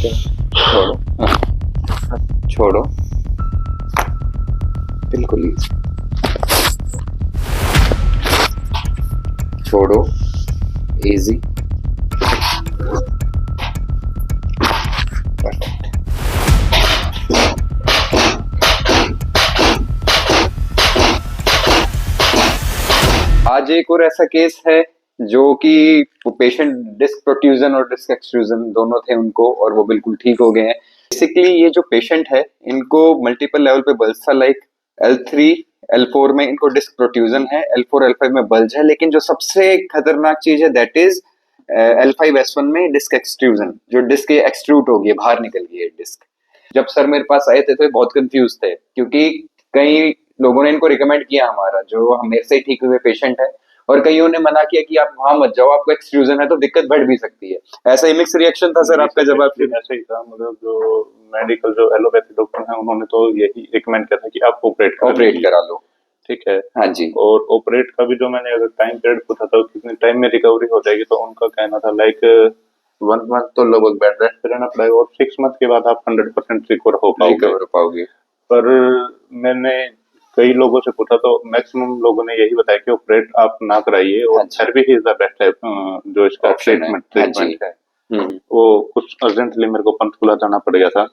छोड़ो, छोड़ो, बिल्कुल easy। छोड़ो, इजी, परफेक्ट। आज एक और ऐसा केस है जो कि पेशेंट डिस्क प्रोट्रूजन और डिस्क एक्सट्रूजन दोनों थे उनको, और वो बिल्कुल ठीक हो गए हैं। बेसिकली ये जो पेशेंट है इनको मल्टीपल लेवल पे बल्ज था, लाइक L3 L4 में इनको डिस्क प्रोट्रूजन है, L4 L5 में बल्ज है, लेकिन जो सबसे खतरनाक चीज है दैट इज L5 S1 में डिस्क एक्सट्रूजन, जो डिस्क एक्सट्रूट हो गई, बाहर निकल गई है डिस्क। जब सर मेरे पास आए थे तो ये बहुत कंफ्यूज थे, क्योंकि कई लोगों ने इनको रिकमेंड किया हमारा, जो मेरे से ठीक हुए पेशेंट है, और कईयों ने मना किया कि आप वहां मत जाओ, आपको एक्सट्रूजन है तो दिक्कत बढ़ भी सकती है। ऐसा ही मिक्स रिएक्शन था सर आपका जब आप? ऐसे ही था, मतलब जो मेडिकल जो एलोपैथी डॉक्टर हैं उन्होंने तो यही रिकमेंड किया था कि आप ऑपरेट करा लो। ठीक है, हाँ जी। और ऑपरेट का भी जो मैंने अगर टाइम पीरियड पूछा था कितने टाइम में रिकवरी हो जाएगी, तो उनका कहना था लाइक 1 मंथ तो लगभग बेड रेस्ट रहना पड़ेगा और 6 मंथ के बाद आप 100% रिकवर हो पाओगे। पर मैंने कई लोगों से पूछा तो मैक्सिमम लोगों ने यही बताया कि ऑपरेट आप ना कराइए, और therapy he is the best है जो इसका ट्रीटमेंट है। वो कुछ अर्जेंटली मेरे को पंचकुला जाना पड़ गया था,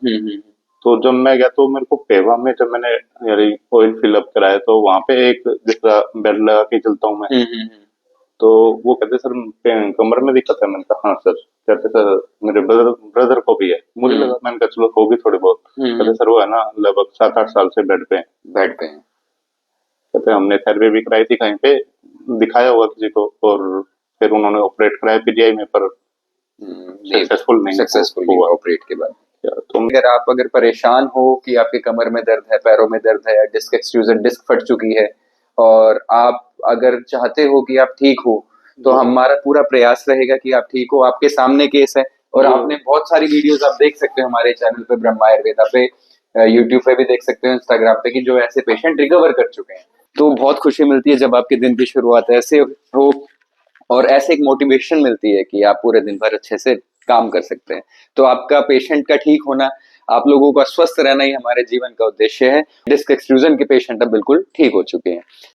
तो जब मैं गया तो मेरे को पेवा में जब मैंने यानी ऑयल फिलअप कराया तो वहां पे एक जिसका बेड लगा के चलता हूँ मैं, तो वो कहते सर कमर में दिक्कत है। मैंने कहा हाँ सर। कहते सर मेरे ब्रदर को भी है। मुझे लगा, मैंने कहा चलो होगी थोड़ी बहुत। कहते सर वो है ना लगभग 7-8 साल से बेड पे हैं। कहते हमने थेरेपी भी कराई थी कहीं पे, दिखाया हुआ किसी को, और फिर उन्होंने ऑपरेट कराया पीजीआई में, पर सक्सेसफुल हुआ ऑपरेट के बाद। तो अगर परेशान हो कि आपके कमर में दर्द है, पैरों में दर्द है, या डिस्क एक्सट्रूजन डिस्क फट चुकी है, और आप अगर चाहते हो कि आप ठीक हो, तो हमारा पूरा प्रयास रहेगा कि आप ठीक हो। आपके सामने केस है, और आपने बहुत सारी वीडियोस आप देख सकते हो हमारे चैनल पे, ब्रह्मा आयुर्वेदा पे, यूट्यूब पे भी देख सकते हो, इंस्टाग्राम पे, कि जो ऐसे पेशेंट रिकवर कर चुके हैं। तो बहुत खुशी मिलती है जब आपके दिन की शुरुआत ऐसे हो, और ऐसे एक मोटिवेशन मिलती है कि आप पूरे दिन भर अच्छे से काम कर सकते हैं। तो आपका पेशेंट का ठीक होना, आप लोगों का स्वस्थ रहना ही हमारे जीवन का उद्देश्य है। डिस्क एक्सट्रूजन के पेशेंट अब बिल्कुल ठीक हो चुके हैं।